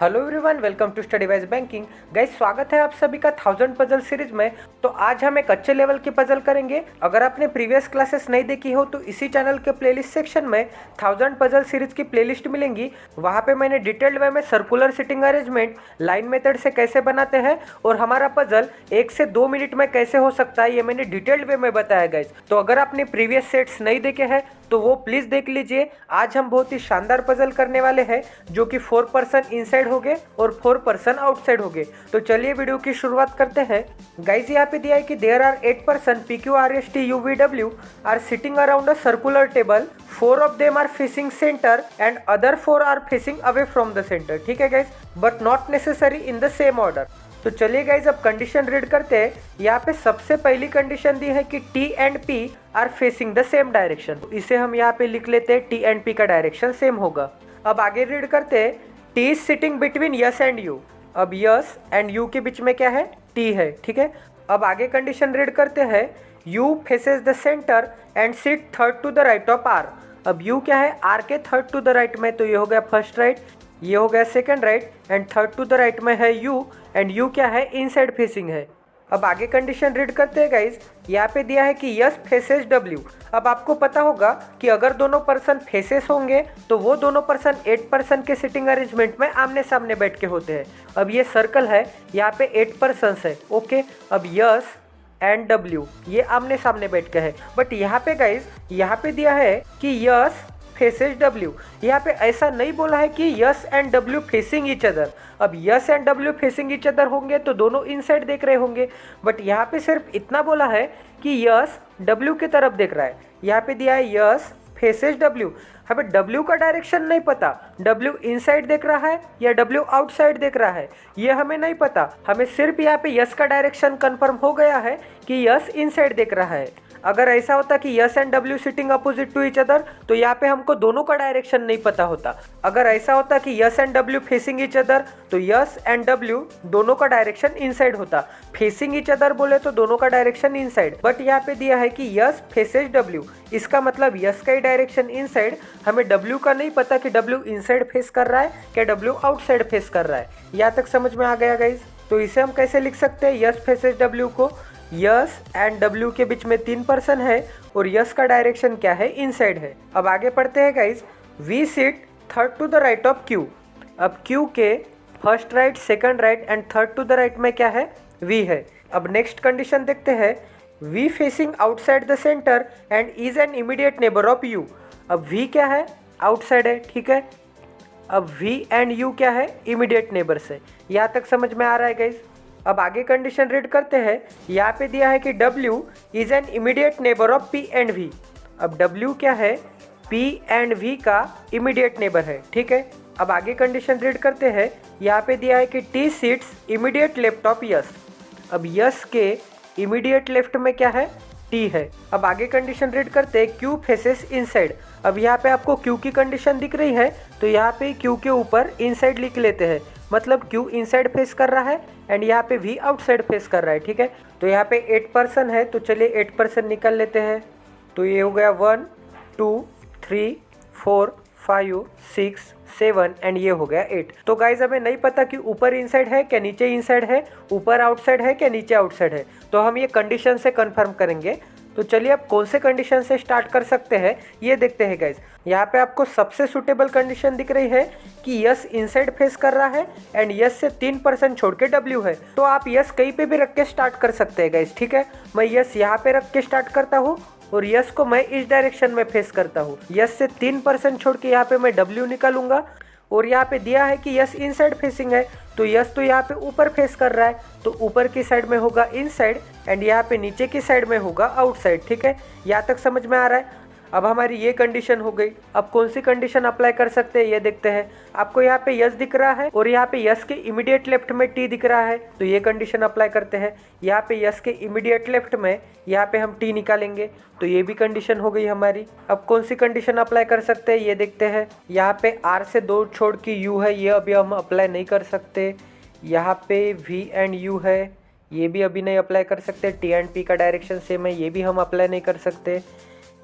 Hello everyone, welcome to study wise banking. Guys, स्वागत है आप सभी का 1000 पजल सीरीज में। तो आज हम एक अच्छे लेवल की पजल करेंगे। अगर आपने प्रीवियस क्लासेस नहीं देखी हो तो इसी चैनल के प्लेलिस्ट सेक्शन में 1000 पजल सीरीज की प्लेलिस्ट मिलेंगी। वहाँ पे मैंने डिटेल्ड वे में circular sitting arrangement, line method से कैसे बनाते हैं और हमारा पजल 1 से 2 मिनट में कैसे हो सकता है, ये मैंने डिटेल्ड वे में बताया गाइस। तो अगर आपने प्रीवियस सेट्स नहीं देखे हैं तो वो प्लीज देख लीजिए। आज हम बहुत ही शानदार पजल करने वाले हैं जो कि 4 पर्सन इनसाइड हो गए और 4 पर्सन आउटसाइड हो गए। तो चलिए वीडियो की शुरुआत करते हैं। गाइस, यहाँ पे दिया है कि there are 8 person PQRSTUVW are sitting around a circular table. 4 of them are facing centre and other 4 are facing away from the centre. ठीक है guys, but not necessary in the same order. तो चलिए guys अब condition read करते हैं। यहाँ पे सबसे पहली कंडीशन दी है कि T and P are facing the same direction. इसे हम यहाँ पे लिख लेते हैं, T एंड P का डायरेक्शन सेम होगा। अब आगे रीड करते हैं, T is sitting between S and U. अब यस एंड यू के बीच में क्या है? T है। ठीक है, अब आगे कंडीशन रीड करते हैं, U faces the centre and sit third to the right of R। अब U क्या है? R के थर्ड टू द राइट में, तो ये हो गया फर्स्ट राइट, ये हो गया second right and third to the right में है U एंड U क्या है? इनसाइड फेसिंग है। अब आगे कंडीशन रीड करते हैं गाइज। यहाँ पे दिया है कि यस फेसेस W। अब आपको पता होगा कि अगर दोनों पर्सन फेसेस होंगे तो वो दोनों पर्सन 8 पर्सन के सिटिंग अरेंजमेंट में आमने सामने बैठ के होते हैं। अब ये सर्कल है, यहाँ पे 8 पर्सन है। ओके, अब यस एंड W ये आमने सामने बैठ के है। बट यहाँ पे गाइज, यहाँ पे दिया है कि यस फेसेस W। यहाँ पे ऐसा नहीं बोला है कि S and W facing each other. अब S and W facing each other होंगे तो दोनों इनसाइड देख रहे होंगे, बट यहाँ पे सिर्फ इतना बोला है कि यस W की तरफ देख रहा है। यहाँ पे दिया है यस फेसेस W। हमें W का डायरेक्शन नहीं पता, W इनसाइड देख रहा है या W आउटसाइड देख रहा है, ये हमें नहीं पता। हमें सिर्फ यहाँ पे यस का डायरेक्शन कंफर्म हो गया है कि यस इनसाइड देख रहा है। अगर ऐसा होता कि S and W sitting opposite to each other तो यहाँ पे हमको दोनों का डायरेक्शन नहीं पता होता। अगर ऐसा होता कि S and W facing each other तो यस एंड W दोनों का डायरेक्शन इनसाइड होता। फेसिंग ईच अदर बोले तो दोनों का डायरेक्शन इनसाइड, बट यहाँ पे दिया है कि यस फेसेस W। इसका मतलब यस का ही डायरेक्शन इनसाइड। हमें W का नहीं पता कि W इनसाइड फेस कर रहा है क्या W आउटसाइड फेस कर रहा है। यहाँ तक समझ में आ गया गाइज? तो इसे हम कैसे लिख सकते हैं? यस फेसेस W को, यस एंड W के बीच में 3 पर्सन है और यस का डायरेक्शन क्या है? इनसाइड है। अब आगे पढ़ते हैं guys, V sit third to the right of Q। अब Q के first right, second right and third to the right में क्या है? V है। अब नेक्स्ट कंडीशन देखते हैं, V facing outside the centre and is an immediate neighbour of U। अब V क्या है? आउटसाइड है। ठीक है, अब V एंड U क्या है? इमीडिएट नेबर्स है। यहाँ तक समझ में आ रहा है गाइज? अब आगे कंडीशन रीड करते हैं। यहाँ पे दिया है कि W is an immediate neighbour of P and V। अब W क्या है? P एंड V का इमीडिएट नेबर है। ठीक है, अब आगे कंडीशन रीड करते हैं। यहाँ पे दिया है कि T sits immediate left of yes. अब यस के इमीडिएट लेफ्ट में क्या है? T है। अब आगे कंडीशन रीड करते हैं, Q फेसेस इनसाइड। अब यहाँ पे आपको Q की कंडीशन दिख रही है तो यहाँ पे Q के ऊपर इनसाइड लिख लेते हैं, मतलब Q इनसाइड फेस कर रहा है एंड यहाँ पे V आउटसाइड फेस कर रहा है। ठीक है, तो यहाँ पे 8 पर्सन है तो चलिए 8 पर्सन निकाल लेते हैं। तो ये हो गया 1 2 3 4 5 6 7 एंड ये हो गया 8। तो गाइज हमें नहीं पता कि ऊपर इनसाइड है क्या नीचे इनसाइड है, ऊपर आउटसाइड है क्या नीचे आउटसाइड है, तो हम ये कंडीशन से कंफर्म करेंगे। तो चलिए अब कौन से कंडीशन से स्टार्ट कर सकते हैं ये देखते हैं गाइज। यहाँ पे आपको सबसे सुटेबल कंडीशन दिख रही है कि यस इनसाइड फेस कर रहा है एंड यस से 3 पर्सन छोड़ के W है, तो आप यस कहीं पे भी रख के स्टार्ट कर सकते हैं गाइज। ठीक है, मैं यस यहाँ पे रख के स्टार्ट करता हूँ और यस को मैं इस डायरेक्शन में फेस करता हूँ। यस से 3 पर्सन छोड़ के यहाँ पे मैं W निकालूंगा और यहाँ पे दिया है कि यस इनसाइड फेसिंग है तो यस तो यहाँ पे ऊपर फेस कर रहा है तो ऊपर की साइड में होगा इनसाइड एंड यहाँ पे नीचे की साइड में होगा आउटसाइड। ठीक है, यहाँ तक समझ में आ रहा है? अब हमारी ये कंडीशन हो गई। अब कौन सी कंडीशन अप्लाई कर सकते हैं ये देखते हैं। आपको यहाँ पे यस दिख रहा है और यहाँ पे यस के इमीडिएट लेफ्ट में T दिख रहा है, तो ये कंडीशन अप्लाई करते हैं। यहाँ पे यस के इमीडिएट लेफ्ट में यहाँ पे हम T निकालेंगे, तो ये भी कंडीशन हो गई हमारी। अब कौन सी कंडीशन अप्लाई कर सकते हैं ये देखते हैं। यहाँ पे R से 2 छोड़ के U है, ये अभी हम अप्लाई नहीं कर सकते। यहाँ पे V एंड U है, ये भी अभी नहीं अप्लाई कर सकते। T एंड P का डायरेक्शन सेम है, ये भी हम अप्लाई नहीं कर सकते।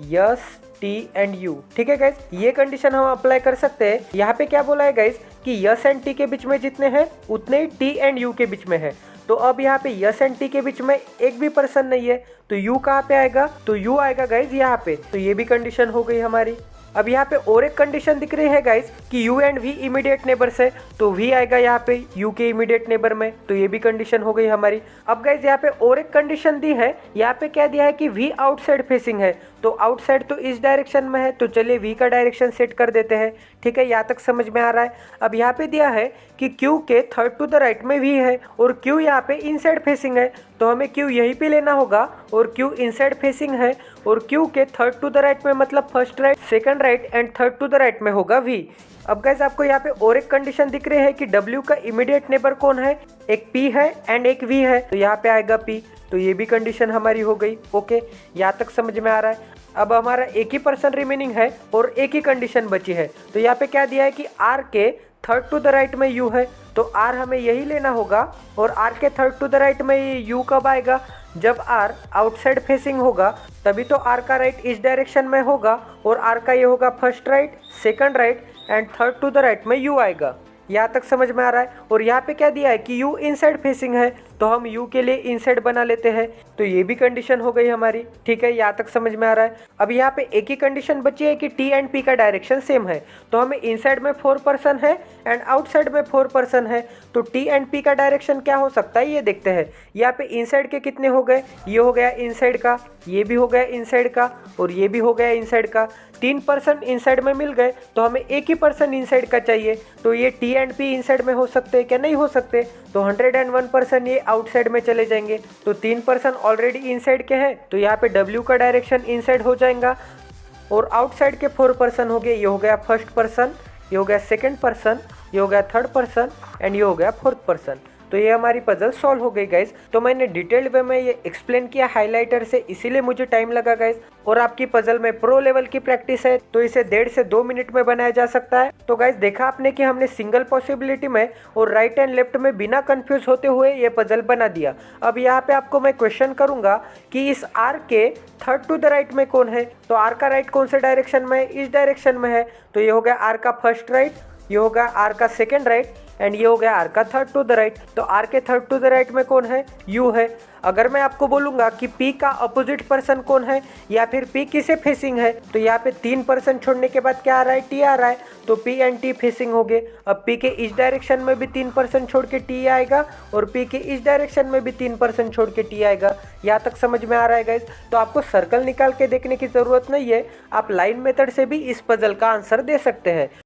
Yes T and you. ठीक है गाइज, ये कंडीशन हम अप्लाई कर सकते हैं। यहाँ पे क्या बोला है गाइज कि यस एंड टी के बीच में जितने हैं उतने ही टी एंड यू के बीच में है। तो अब यहाँ पे यस एंड टी के बीच में एक भी पर्सन नहीं है, तो यू कहाँ पे आएगा, तो यू आएगा गाइज यहाँ पे। तो ये भी कंडीशन हो गई हमारी। अब यहाँ पे और एक कंडीशन दिख रही है गाइज कि U and V immediate neighbours है, तो वी आएगा यहाँ पे यू के इमीडिएट नेबर में। तो ये भी कंडीशन हो गई हमारी। अब गाइज यहाँ पे और एक कंडीशन दी है। यहाँ पे क्या दिया है कि वी आउटसाइड फेसिंग है, तो आउटसाइड तो इस डायरेक्शन में है, तो चलिए वी का डायरेक्शन सेट कर देते हैं। ठीक है, यहाँ तक समझ में आ रहा है। अब यहाँ पे दिया है कि क्यू के थर्ड टू द राइट में वी है और क्यू यहाँ पे इनसाइड फेसिंग है, तो हमें क्यू यहीं पे लेना होगा और क्यू इनसाइड फेसिंग है और क्यू के थर्ड टू द राइट में मतलब first right, second right and third to the right में होगा वी। अब गाइस आपको यहाँ पे और एक कंडीशन दिख रही है कि W का इमीडिएट नेबर कौन है, एक P है एंड एक V है, तो यहाँ पे आएगा P। तो ये भी कंडीशन हमारी हो गई। ओके, यहाँ तक समझ में आ रहा है। अब हमारा एक ही पर्सन रिमेनिंग है और एक ही कंडीशन बची है। तो यहाँ पे क्या दिया है कि R के थर्ड टू द राइट में U है, तो R हमें यही लेना होगा और R के थर्ड टू द राइट में ये U कब आएगा, जब R आउटसाइड फेसिंग होगा, तभी तो R का राइट इस डायरेक्शन में होगा और R का ये होगा first right, second right and third to the right में U आएगा। यहाँ तक समझ में आ रहा है। और यहाँ पे क्या दिया है कि U इनसाइड फेसिंग है, तो हम U के लिए इनसाइड बना लेते हैं। तो ये भी कंडीशन हो गई हमारी। ठीक है, यहाँ तक समझ में आ रहा है। अब यहाँ पे एक ही कंडीशन बची है कि T एंड P का डायरेक्शन सेम है, तो हमें इनसाइड में 4 पर्सन है एंड आउटसाइड में 4 पर्सन है, तो T एंड P का डायरेक्शन क्या हो सकता है ये देखते हैं। यहाँ पे इनसाइड के कितने हो गए, ये हो गया इनसाइड का, ये भी हो गया इनसाइड का और ये भी हो गया इनसाइड का। 3 पर्सन इनसाइड में मिल गए, तो हमें एक ही पर्सन इनसाइड का चाहिए। तो ये T एंड P इनसाइड में हो सकते हैं क्या, नहीं हो सकते, तो 101 पर्सन ये आउटसाइड में चले जाएंगे। तो 3 पर्सन ऑलरेडी इनसाइड के हैं, तो यहाँ पे W का डायरेक्शन इनसाइड हो जाएगा और आउटसाइड के 4 पर्सन हो गए। ये हो गया फर्स्ट पर्सन, ये हो गया सेकंड पर्सन, ये हो गया थर्ड पर्सन एंड ये हो गया फोर्थ पर्सन। तो ये हमारी पजल सॉल्व हो गई गाइज। तो मैंने डिटेल्ड वे में ये एक्सप्लेन किया हाइलाइटर से, इसीलिए मुझे टाइम लगा गाइज। और आपकी पजल में प्रो लेवल की प्रैक्टिस है, तो इसे 1.5 से 2 मिनट में बनाया जा सकता है। तो गाइज देखा आपने कि हमने सिंगल पॉसिबिलिटी में और राइट एंड लेफ्ट में बिना कंफ्यूज होते हुए ये पजल बना दिया। अब यहाँ पे आपको मैं क्वेश्चन करूंगा कि इस R के थर्ड टू द राइट में कौन है, तो R का राइट कौन से डायरेक्शन में है, इस डायरेक्शन में है, तो ये हो गया R का फर्स्ट राइट, ये हो गया R का सेकेंड राइट एंड ये हो गया R का थर्ड टू द राइट। तो R के थर्ड टू द राइट में कौन है, U है। अगर मैं आपको बोलूंगा कि P का अपोजिट पर्सन कौन है या फिर P किसे फेसिंग है, तो यहाँ पे 3 पर्सन छोड़ने के बाद क्या आ रहा है, T आ रहा है, तो P एंड T फेसिंग हो गए। अब P के इस डायरेक्शन में भी 3 पर्सन छोड़ के T आएगा और P के इस डायरेक्शन में भी 3 पर्सन छोड़ के T आएगा। यहाँ तक समझ में आ रहा है गाइज। तो आपको सर्कल निकाल के देखने की जरूरत नहीं है, आप लाइन मेथड से भी इस पजल का आंसर दे सकते हैं।